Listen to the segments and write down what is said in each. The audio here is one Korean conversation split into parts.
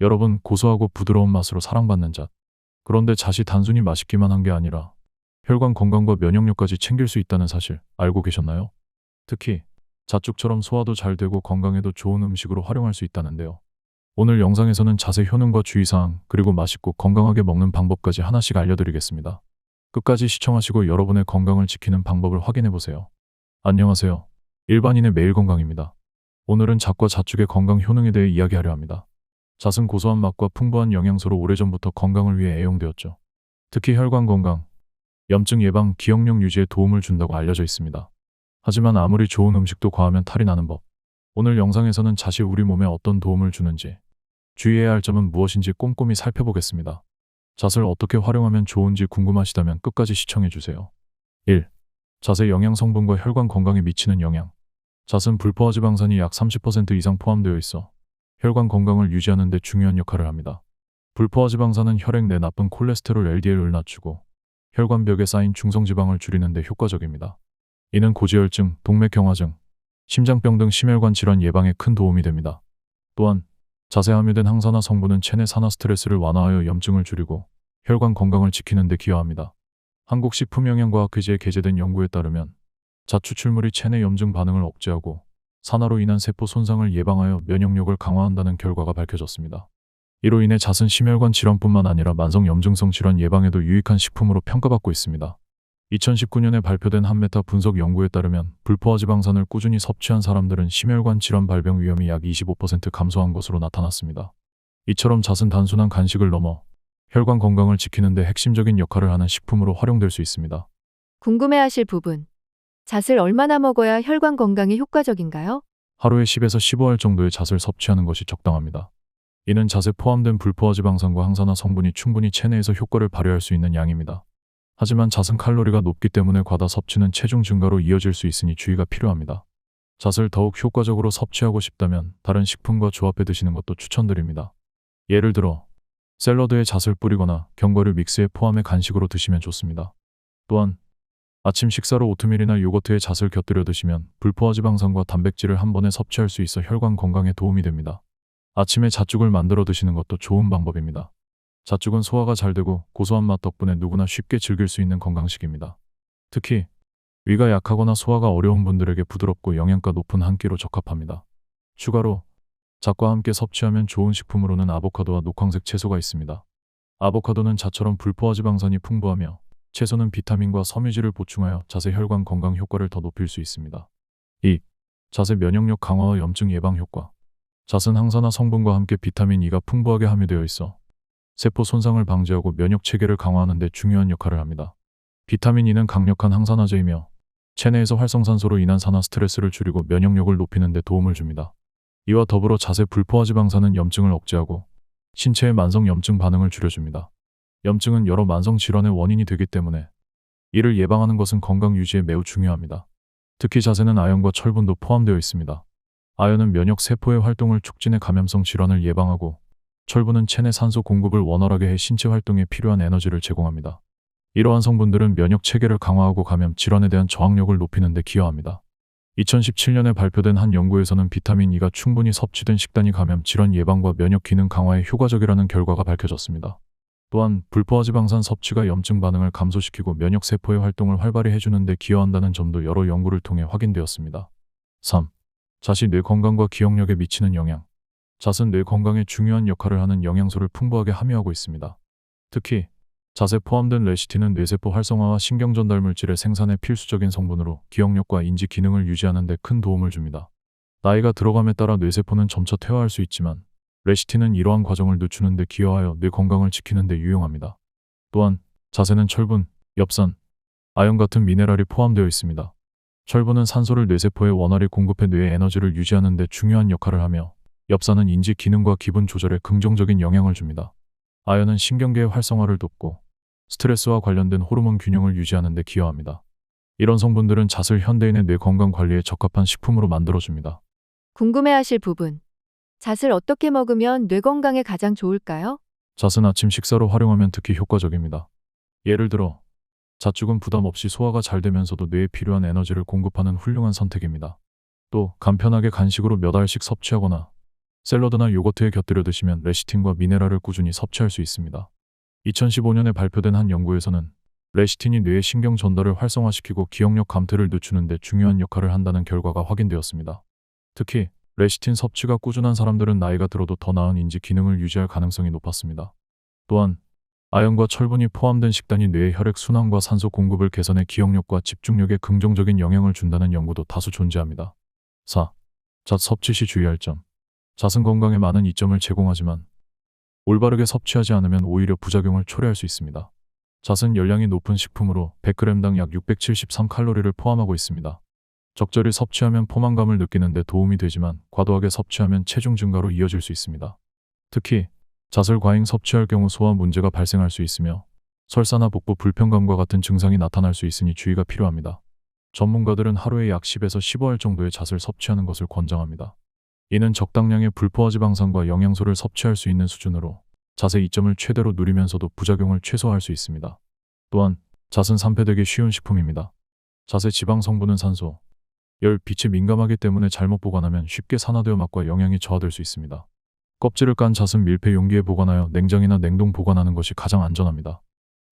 여러분, 고소하고 부드러운 맛으로 사랑받는 잣. 그런데 잣이 단순히 맛있기만 한 게 아니라 혈관 건강과 면역력까지 챙길 수 있다는 사실 알고 계셨나요? 특히 잣죽처럼 소화도 잘 되고 건강에도 좋은 음식으로 활용할 수 있다는데요. 오늘 영상에서는 잣의 효능과 주의사항, 그리고 맛있고 건강하게 먹는 방법까지 하나씩 알려드리겠습니다. 끝까지 시청하시고 여러분의 건강을 지키는 방법을 확인해보세요. 안녕하세요. 일반인의 매일 건강입니다. 오늘은 잣과 잣죽의 건강 효능에 대해 이야기하려 합니다. 잣은 고소한 맛과 풍부한 영양소로 오래전부터 건강을 위해 애용되었죠. 특히 혈관 건강, 염증 예방, 기억력 유지에 도움을 준다고 알려져 있습니다. 하지만 아무리 좋은 음식도 과하면 탈이 나는 법. 오늘 영상에서는 잣이 우리 몸에 어떤 도움을 주는지, 주의해야 할 점은 무엇인지 꼼꼼히 살펴보겠습니다. 잣을 어떻게 활용하면 좋은지 궁금하시다면 끝까지 시청해주세요. 1. 잣의 영양 성분과 혈관 건강에 미치는 영향. 잣은 불포화지방산이 약 30% 이상 포함되어 있어 혈관 건강을 유지하는 데 중요한 역할을 합니다. 불포화지방산은 혈액 내 나쁜 콜레스테롤 LDL을 낮추고 혈관벽에 쌓인 중성지방을 줄이는 데 효과적입니다. 이는 고지혈증, 동맥경화증, 심장병 등 심혈관 질환 예방에 큰 도움이 됩니다. 또한 잣에 함유된 항산화 성분은 체내 산화 스트레스를 완화하여 염증을 줄이고 혈관 건강을 지키는 데 기여합니다. 한국식품영양과학회지에 게재된 연구에 따르면 잣 추출물이 체내 염증 반응을 억제하고 산화로 인한 세포 손상을 예방하여 면역력을 강화한다는 결과가 밝혀졌습니다. 이로 인해 잣은 심혈관 질환뿐만 아니라 만성 염증성 질환 예방에도 유익한 식품으로 평가받고 있습니다. 2019년에 발표된 한메타 분석 연구에 따르면 불포화지방산을 꾸준히 섭취한 사람들은 심혈관 질환 발병 위험이 약 25% 감소한 것으로 나타났습니다. 이처럼 잣은 단순한 간식을 넘어 혈관 건강을 지키는 데 핵심적인 역할을 하는 식품으로 활용될 수 있습니다. 궁금해하실 부분. 잣을 얼마나 먹어야 혈관 건강에 효과적인가요? 하루에 10에서 15알 정도의 잣을 섭취하는 것이 적당합니다. 이는 잣에 포함된 불포화지방산과 항산화 성분이 충분히 체내에서 효과를 발휘할 수 있는 양입니다. 하지만 잣은 칼로리가 높기 때문에 과다 섭취는 체중 증가로 이어질 수 있으니 주의가 필요합니다. 잣을 더욱 효과적으로 섭취하고 싶다면 다른 식품과 조합해 드시는 것도 추천드립니다. 예를 들어 샐러드에 잣을 뿌리거나 견과류 믹스에 포함해 간식으로 드시면 좋습니다. 또한 아침 식사로 오트밀이나 요거트에 잣을 곁들여 드시면 불포화지방산과 단백질을 한 번에 섭취할 수 있어 혈관 건강에 도움이 됩니다. 아침에 잣죽을 만들어 드시는 것도 좋은 방법입니다. 잣죽은 소화가 잘 되고 고소한 맛 덕분에 누구나 쉽게 즐길 수 있는 건강식입니다. 특히 위가 약하거나 소화가 어려운 분들에게 부드럽고 영양가 높은 한 끼로 적합합니다. 추가로 잣과 함께 섭취하면 좋은 식품으로는 아보카도와 녹황색 채소가 있습니다. 아보카도는 잣처럼 불포화지방산이 풍부하며 채소는 비타민과 섬유질을 보충하여 잣의 혈관 건강 효과를 더 높일 수 있습니다. 2. 잣의 면역력 강화와 염증 예방 효과. 잣은 항산화 성분과 함께 비타민 E가 풍부하게 함유되어 있어 세포 손상을 방지하고 면역 체계를 강화하는 데 중요한 역할을 합니다. 비타민 E는 강력한 항산화제이며 체내에서 활성산소로 인한 산화 스트레스를 줄이고 면역력을 높이는 데 도움을 줍니다. 이와 더불어 잣의 불포화지방산은 염증을 억제하고 신체의 만성 염증 반응을 줄여줍니다. 염증은 여러 만성 질환의 원인이 되기 때문에 이를 예방하는 것은 건강 유지에 매우 중요합니다. 특히 잣에는 아연과 철분도 포함되어 있습니다. 아연은 면역 세포의 활동을 촉진해 감염성 질환을 예방하고 철분은 체내 산소 공급을 원활하게 해 신체 활동에 필요한 에너지를 제공합니다. 이러한 성분들은 면역 체계를 강화하고 감염 질환에 대한 저항력을 높이는 데 기여합니다. 2017년에 발표된 한 연구에서는 비타민 E가 충분히 섭취된 식단이 감염 질환 예방과 면역 기능 강화에 효과적이라는 결과가 밝혀졌습니다. 또한 불포화지방산 섭취가 염증 반응을 감소시키고 면역 세포의 활동을 활발히 해주는 데 기여한다는 점도 여러 연구를 통해 확인되었습니다. 3. 잣이 뇌 건강과 기억력에 미치는 영향. 잣은 뇌 건강에 중요한 역할을 하는 영양소를 풍부하게 함유하고 있습니다. 특히 잣에 포함된 레시틴은 뇌세포 활성화와 신경 전달 물질의 생산에 필수적인 성분으로 기억력과 인지 기능을 유지하는 데 큰 도움을 줍니다. 나이가 들어감에 따라 뇌세포는 점차 퇴화할 수 있지만 레시틴은 이러한 과정을 늦추는 데 기여하여 뇌 건강을 지키는 데 유용합니다. 또한 잣에는 철분, 엽산, 아연 같은 미네랄이 포함되어 있습니다. 철분은 산소를 뇌세포에 원활히 공급해 뇌의 에너지를 유지하는 데 중요한 역할을 하며 엽산은 인지 기능과 기분 조절에 긍정적인 영향을 줍니다. 아연은 신경계의 활성화를 돕고 스트레스와 관련된 호르몬 균형을 유지하는 데 기여합니다. 이런 성분들은 잣을 현대인의 뇌 건강 관리에 적합한 식품으로 만들어줍니다. 궁금해하실 부분. 잣을 어떻게 먹으면 뇌 건강에 가장 좋을까요? 잣은 아침 식사로 활용하면 특히 효과적입니다. 예를 들어 잣죽은 부담 없이 소화가 잘 되면서도 뇌에 필요한 에너지를 공급하는 훌륭한 선택입니다. 또 간편하게 간식으로 몇 알씩 섭취하거나 샐러드나 요거트에 곁들여 드시면 레시틴과 미네랄을 꾸준히 섭취할 수 있습니다. 2015년에 발표된 한 연구에서는 레시틴이 뇌의 신경 전달을 활성화시키고 기억력 감퇴를 늦추는 데 중요한 역할을 한다는 결과가 확인되었습니다. 특히 레시틴 섭취가 꾸준한 사람들은 나이가 들어도 더 나은 인지 기능을 유지할 가능성이 높았습니다. 또한 아연과 철분이 포함된 식단이 뇌의 혈액 순환과 산소 공급을 개선해 기억력과 집중력에 긍정적인 영향을 준다는 연구도 다수 존재합니다. 4. 잣 섭취 시 주의할 점. 잣은 건강에 많은 이점을 제공하지만 올바르게 섭취하지 않으면 오히려 부작용을 초래할 수 있습니다. 잣은 열량이 높은 식품으로 100g당 약 673칼로리를 포함하고 있습니다. 적절히 섭취하면 포만감을 느끼는 데 도움이 되지만 과도하게 섭취하면 체중 증가로 이어질 수 있습니다. 특히 잣을 과잉 섭취할 경우 소화 문제가 발생할 수 있으며 설사나 복부 불편감과 같은 증상이 나타날 수 있으니 주의가 필요합니다. 전문가들은 하루에 약 10에서 15알 정도의 잣을 섭취하는 것을 권장합니다. 이는 적당량의 불포화 지방산과 영양소를 섭취할 수 있는 수준으로 잣의 이점을 최대로 누리면서도 부작용을 최소화할 수 있습니다. 또한 잣은 산패되기 쉬운 식품입니다. 잣의 지방 성분은 산소, 열, 빛에 민감하기 때문에 잘못 보관하면 쉽게 산화되어 맛과 영양이 저하될 수 있습니다. 껍질을 깐 잣은 밀폐 용기에 보관하여 냉장이나 냉동 보관하는 것이 가장 안전합니다.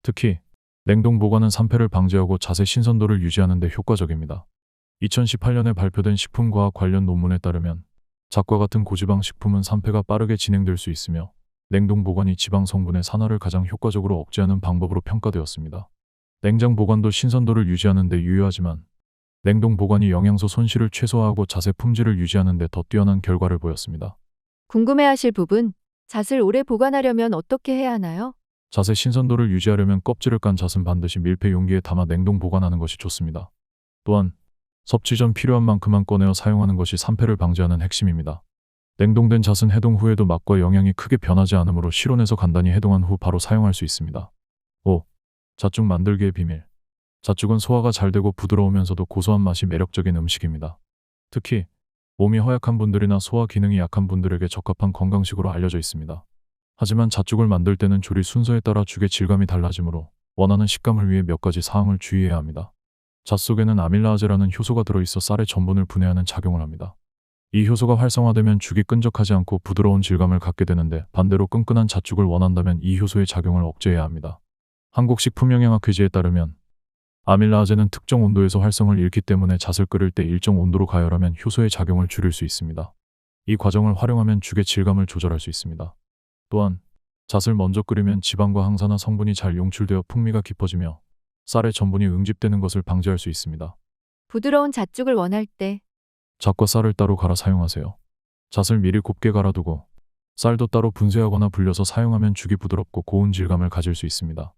특히 냉동 보관은 산패를 방지하고 잣의 신선도를 유지하는 데 효과적입니다. 2018년에 발표된 식품과학 관련 논문에 따르면 잣과 같은 고지방 식품은 산패가 빠르게 진행될 수 있으며 냉동 보관이 지방 성분의 산화를 가장 효과적으로 억제하는 방법으로 평가되었습니다. 냉장 보관도 신선도를 유지하는 데 유효하지만 냉동 보관이 영양소 손실을 최소화하고 잣의 품질을 유지하는 데 더 뛰어난 결과를 보였습니다. 궁금해하실 부분, 잣을 오래 보관하려면 어떻게 해야 하나요? 잣의 신선도를 유지하려면 껍질을 깐 잣은 반드시 밀폐 용기에 담아 냉동 보관하는 것이 좋습니다. 또한 섭취 전 필요한 만큼만 꺼내어 사용하는 것이 산패를 방지하는 핵심입니다. 냉동된 잣은 해동 후에도 맛과 영양이 크게 변하지 않으므로 실온에서 간단히 해동한 후 바로 사용할 수 있습니다. 5. 잣죽 만들기의 비밀. 잣죽은 소화가 잘 되고 부드러우면서도 고소한 맛이 매력적인 음식입니다. 특히 몸이 허약한 분들이나 소화 기능이 약한 분들에게 적합한 건강식으로 알려져 있습니다. 하지만 잣죽을 만들 때는 조리 순서에 따라 죽의 질감이 달라지므로 원하는 식감을 위해 몇 가지 사항을 주의해야 합니다. 잣 속에는 아밀라아제라는 효소가 들어있어 쌀의 전분을 분해하는 작용을 합니다. 이 효소가 활성화되면 죽이 끈적하지 않고 부드러운 질감을 갖게 되는데 반대로 끈끈한 잣죽을 원한다면 이 효소의 작용을 억제해야 합니다. 한국식품영양학회지에 따르면 아밀라아제는 특정 온도에서 활성을 잃기 때문에 잣을 끓일 때 일정 온도로 가열하면 효소의 작용을 줄일 수 있습니다. 이 과정을 활용하면 죽의 질감을 조절할 수 있습니다. 또한 잣을 먼저 끓이면 지방과 항산화 성분이 잘 용출되어 풍미가 깊어지며 쌀의 전분이 응집되는 것을 방지할 수 있습니다. 부드러운 잣죽을 원할 때 잣과 쌀을 따로 갈아 사용하세요. 잣을 미리 곱게 갈아두고 쌀도 따로 분쇄하거나 불려서 사용하면 죽이 부드럽고 고운 질감을 가질 수 있습니다.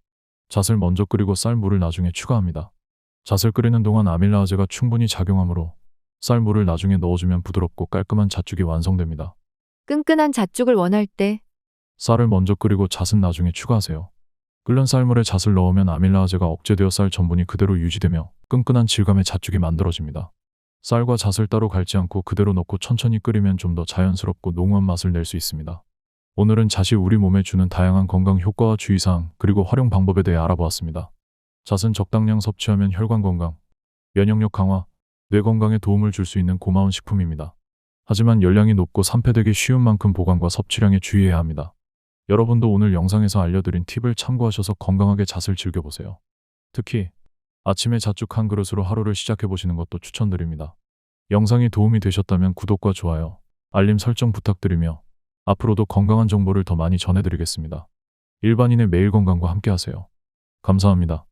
잣을 먼저 끓이고 쌀물을 나중에 추가합니다. 잣을 끓이는 동안 아밀라아제가 충분히 작용하므로 쌀물을 나중에 넣어주면 부드럽고 깔끔한 잣죽이 완성됩니다. 끈끈한 잣죽을 원할 때 쌀을 먼저 끓이고 잣은 나중에 추가하세요. 끓는 쌀물에 잣을 넣으면 아밀라아제가 억제되어 쌀 전분이 그대로 유지되며 끈끈한 질감의 잣죽이 만들어집니다. 쌀과 잣을 따로 갈지 않고 그대로 넣고 천천히 끓이면 좀 더 자연스럽고濃厚맛을 낼 수 있습니다. 오늘은 잣이 우리 몸에 주는 다양한 건강 효과와 주의사항 그리고 활용 방법에 대해 알아보았습니다. 잣은 적당량 섭취하면 혈관 건강, 면역력 강화, 뇌 건강에 도움을 줄 수 있는 고마운 식품입니다. 하지만 열량이 높고 산패되기 쉬운 만큼 보관과 섭취량에 주의해야 합니다. 여러분도 오늘 영상에서 알려드린 팁을 참고하셔서 건강하게 잣을 즐겨보세요. 특히 아침에 잣죽 한 그릇으로 하루를 시작해보시는 것도 추천드립니다. 영상이 도움이 되셨다면 구독과 좋아요, 알림 설정 부탁드리며 앞으로도 건강한 정보를 더 많이 전해드리겠습니다. 일반인의 매일 건강과 함께하세요. 감사합니다.